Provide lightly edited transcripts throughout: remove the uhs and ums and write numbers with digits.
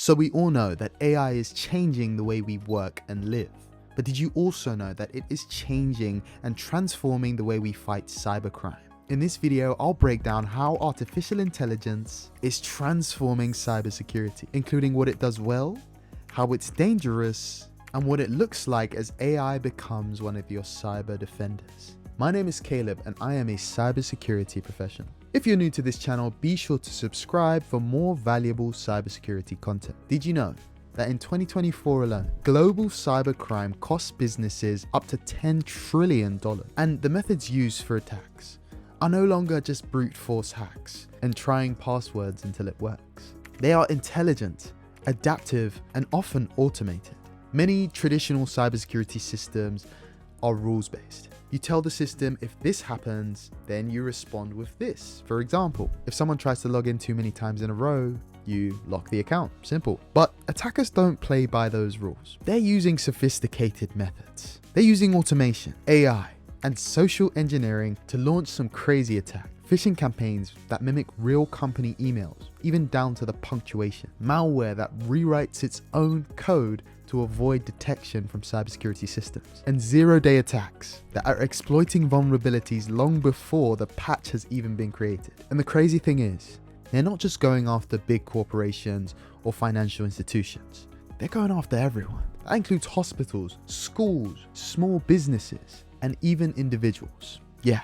So we all know that AI is changing the way we work and live. But did you also know that it is changing and transforming the way we fight cybercrime? In this video, I'll break down how artificial intelligence is transforming cybersecurity, including what it does well, how it's dangerous, and what it looks like as AI becomes one of your cyber defenders. My name is Caleb and I am a cybersecurity professional. If you're new to this channel, be sure to subscribe for more valuable cybersecurity content. Did you know that in 2024 alone, global cybercrime costs businesses up to $10 trillion, and the methods used for attacks are no longer just brute force hacks and trying passwords until it works. They are intelligent, adaptive, and often automated. Many traditional cybersecurity systems are rules-based. You tell the system, if this happens, then you respond with this. For example, if someone tries to log in too many times in a row, you lock the account. Simple. But attackers don't play by those rules. They're using sophisticated methods. They're using automation, AI, and social engineering to launch some crazy attacks. Phishing campaigns that mimic real company emails, even down to the punctuation. Malware that rewrites its own code to avoid detection from cybersecurity systems. And zero-day attacks that are exploiting vulnerabilities long before the patch has even been created. And the crazy thing is, they're not just going after big corporations or financial institutions. They're going after everyone. That includes hospitals, schools, small businesses, and even individuals. Yeah,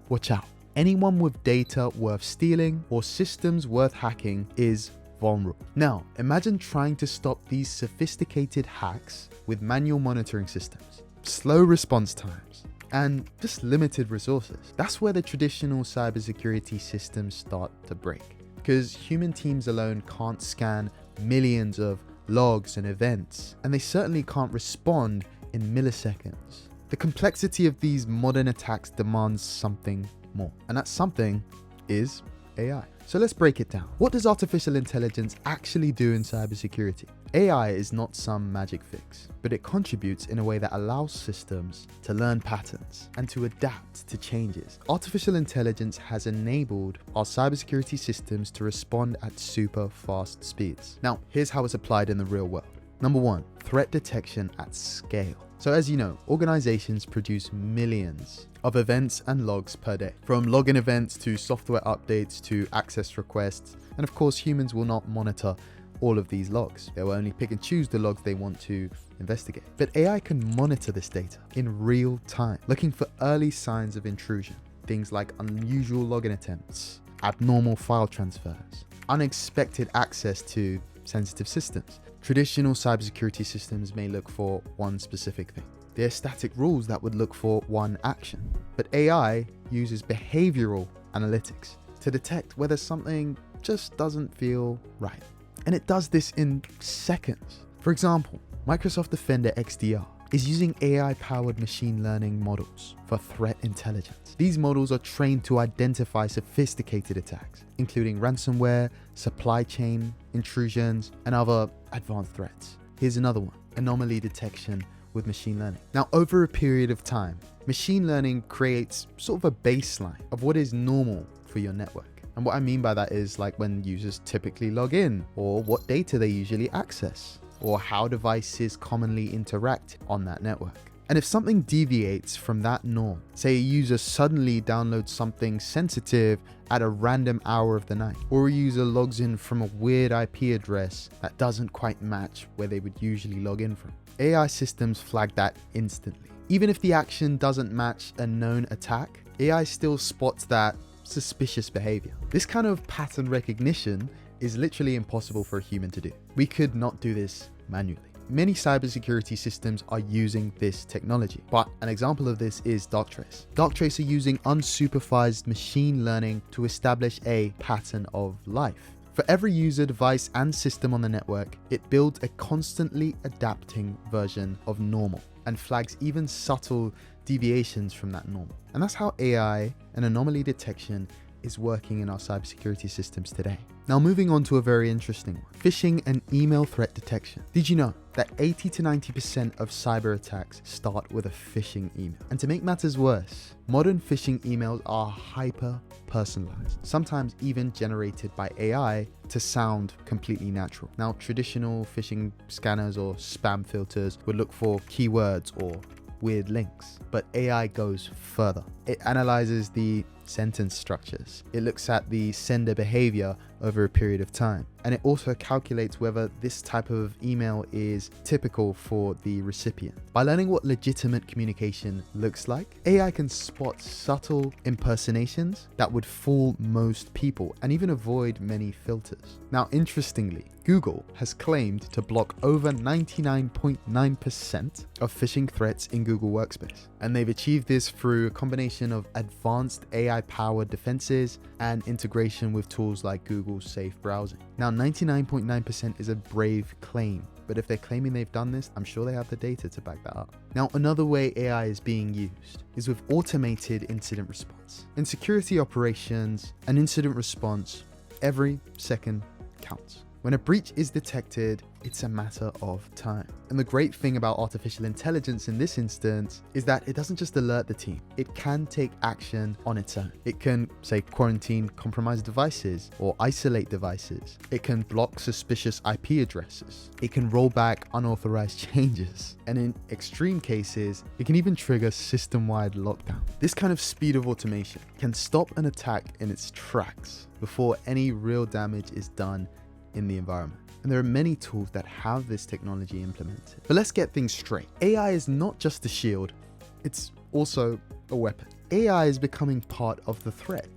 watch out. Anyone with data worth stealing or systems worth hacking is vulnerable. Now, imagine trying to stop these sophisticated hacks with manual monitoring systems, slow response times, and just limited resources. That's where the traditional cybersecurity systems start to break, because human teams alone can't scan millions of logs and events, and they certainly can't respond in milliseconds. The complexity of these modern attacks demands something more, and that something is AI. So let's break it down. What does artificial intelligence actually do in cybersecurity? AI is not some magic fix, but it contributes in a way that allows systems to learn patterns and to adapt to changes. Artificial intelligence has enabled our cybersecurity systems to respond at super fast speeds. Now, here's how it's applied in the real world. Number one, threat detection at scale. So as you know, organizations produce millions of events and logs per day, from login events to software updates to access requests. And of course, humans will not monitor all of these logs. They will only pick and choose the logs they want to investigate. But AI can monitor this data in real time, looking for early signs of intrusion. Things like unusual login attempts, abnormal file transfers, unexpected access to sensitive systems. Traditional cybersecurity systems may look for one specific thing. They're static rules that would look for one action. But AI uses behavioral analytics to detect whether something just doesn't feel right. And it does this in seconds. For example, Microsoft Defender XDR is using AI-powered machine learning models for threat intelligence. These models are trained to identify sophisticated attacks, including ransomware, supply chain intrusions, and other advanced threats. Here's another one, Anomaly Detection with machine learning. Now, over a period of time, machine learning creates sort of a baseline of what is normal for your network. And what I mean by that is like when users typically log in, or what data they usually access, or how devices commonly interact on that network. And if something deviates from that norm, say a user suddenly downloads something sensitive at a random hour of the night, or a user logs in from a weird IP address that doesn't quite match where they would usually log in from, AI systems flag that instantly. Even if the action doesn't match a known attack, AI still spots that suspicious behavior. This kind of pattern recognition is literally impossible for a human to do. We could not do this manually. Many cybersecurity systems are using this technology, but an example of this is Darktrace. Darktrace are using unsupervised machine learning to establish a pattern of life. For every user, device, and system on the network, it builds a constantly adapting version of normal and flags even subtle deviations from that normal. And that's how AI and anomaly detection is working in our cybersecurity systems today. Now, moving on to a very interesting one, phishing and email threat detection. Did you know that 80 to 90% of cyber attacks start with a phishing email. And to make matters worse, modern phishing emails are hyper personalized, sometimes even generated by AI to sound completely natural. Now, traditional phishing scanners or spam filters would look for keywords or weird links, but AI goes further. It analyzes the sentence structures. It looks at the sender behavior over a period of time. And it also calculates whether this type of email is typical for the recipient. By learning what legitimate communication looks like, AI can spot subtle impersonations that would fool most people and even avoid many filters. Now, interestingly, Google has claimed to block over 99.9% of phishing threats in Google Workspace. And they've achieved this through a combination of advanced AI-powered defenses and integration with tools like Google's Safe Browsing. Now, 99.9% is a brave claim, but if they're claiming they've done this, I'm sure they have the data to back that up. Now, another way AI is being used is with automated incident response. In security operations, an incident response, every second counts. When a breach is detected, it's a matter of time. And the great thing about artificial intelligence in this instance is that it doesn't just alert the team. It can take action on its own. It can, say, quarantine compromised devices or isolate devices. It can block suspicious IP addresses. It can roll back unauthorized changes. And in extreme cases, it can even trigger system-wide lockdown. This kind of speed of automation can stop an attack in its tracks before any real damage is done in the environment. And there are many tools that have this technology implemented. But let's get things straight. AI is not just a shield, it's also a weapon. AI is becoming part of the threat.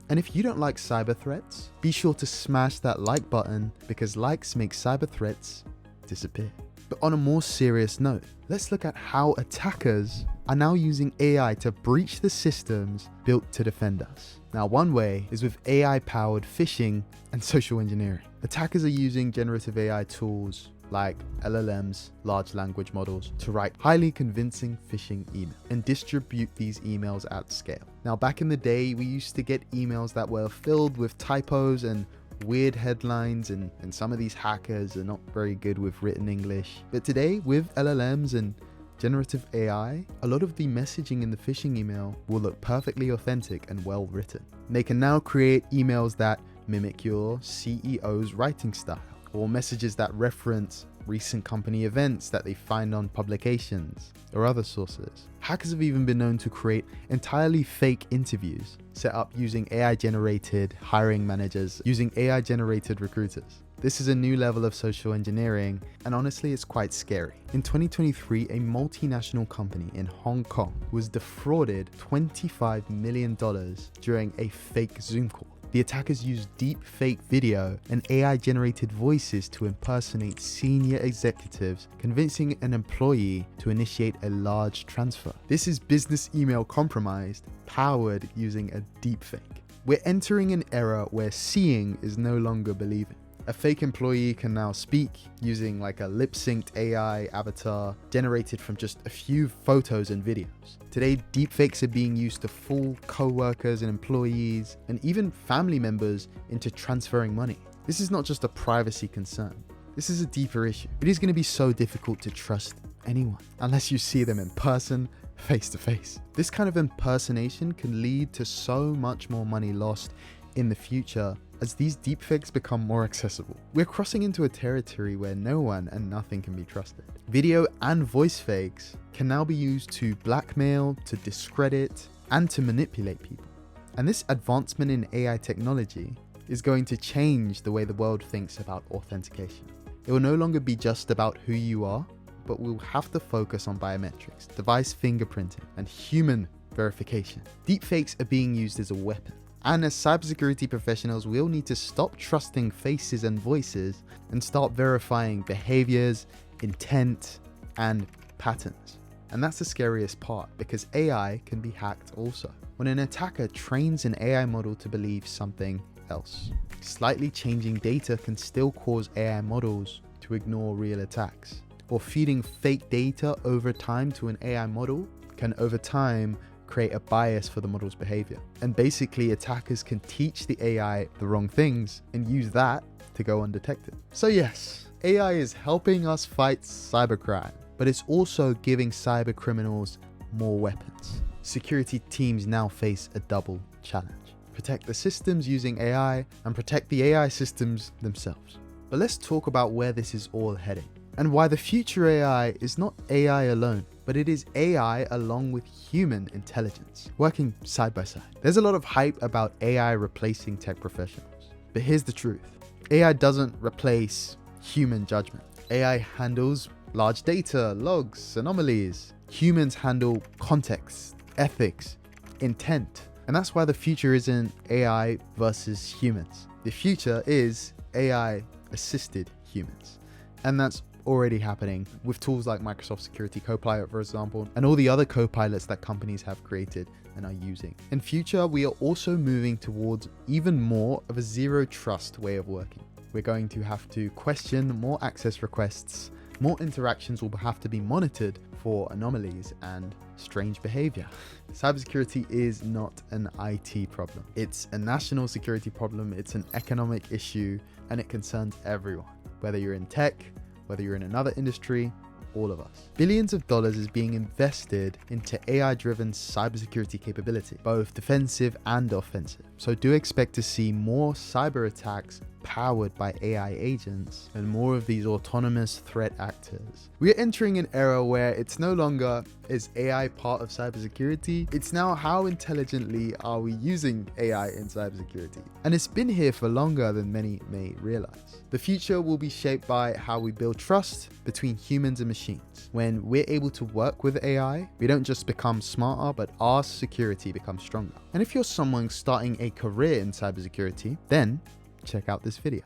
And if you don't like cyber threats, be sure to smash that like button because likes make cyber threats disappear. But on a more serious note, let's look at how attackers are now using AI to breach the systems built to defend us. Now, one way is with AI-powered phishing and social engineering. Attackers are using generative AI tools like LLMs, large language models, to write highly convincing phishing emails and distribute these emails at scale. Now, back in the day, we used to get emails that were filled with typos and weird headlines, and some of these hackers are not very good with written English. But today, with LLMs and generative AI, a lot of the messaging in the phishing email will look perfectly authentic and well written. They can now create emails that mimic your CEO's writing style, or messages that reference recent company events that they find on publications or other sources. Hackers have even been known to create entirely fake interviews set up using AI-generated hiring managers, using AI-generated recruiters. This is a new level of social engineering, and honestly, it's quite scary. In 2023, a multinational company in Hong Kong was defrauded $25 million during a fake Zoom call. The attackers used deep fake video and AI-generated voices to impersonate senior executives, convincing an employee to initiate a large transfer. This is business email compromised, powered using a deep fake. We're entering an era where seeing is no longer believing. A fake employee can now speak using like a lip-synced AI avatar generated from just a few photos and videos. Today, deepfakes are being used to fool co-workers and employees and even family members into transferring money. This is not just a privacy concern. This is a deeper issue. It is going to be so difficult to trust anyone unless you see them in person, face to face. This kind of impersonation can lead to so much more money lost in the future as these deepfakes become more accessible. We're crossing into a territory where no one and nothing can be trusted. Video and voice fakes can now be used to blackmail, to discredit, and to manipulate people. And this advancement in AI technology is going to change the way the world thinks about authentication. It will no longer be just about who you are, but we'll have to focus on biometrics, device fingerprinting, and human verification. Deepfakes are being used as a weapon. And as cybersecurity professionals, we'll need to stop trusting faces and voices and start verifying behaviors, intent, and patterns. And that's the scariest part, because AI can be hacked also. When an attacker trains an AI model to believe something else, slightly changing data can still cause AI models to ignore real attacks. Or feeding fake data over time to an AI model can over time create a bias for the model's behavior. And basically, attackers can teach the AI the wrong things and use that to go undetected. So yes, AI is helping us fight cybercrime, but it's also giving cyber criminals more weapons. Security teams now face a double challenge: protect the systems using AI and protect the AI systems themselves. But let's talk about where this is all heading and why the future AI is not AI alone, but it is AI along with human intelligence, working side by side. There's a lot of hype about AI replacing tech professionals, but here's the truth. AI doesn't replace human judgment. AI handles large data, logs, anomalies. Humans handle context, ethics, intent. And that's why the future isn't AI versus humans. The future is AI assisted humans. And that's already happening with tools like Microsoft Security Copilot, for example, and all the other copilots that companies have created and are using. In future, we are also moving towards even more of a zero trust way of working. We're going to have to question more access requests. More interactions will have to be monitored for anomalies and strange behavior. Cybersecurity is not an IT problem. It's a national security problem. It's an economic issue, and it concerns everyone, whether you're in tech, whether you're in another industry, all of us. Billions of dollars is being invested into AI-driven cybersecurity capability, both defensive and offensive. So do expect to see more cyber attacks powered by AI agents and more of these autonomous threat actors. We are entering an era where it's no longer is AI part of cybersecurity, it's now how intelligently are we using AI in cybersecurity. And it's been here for longer than many may realize. The future will be shaped by how we build trust between humans and machines. When we're able to work with AI, we don't just become smarter, but our security becomes stronger. And if you're someone starting a career in cybersecurity, then check out this video.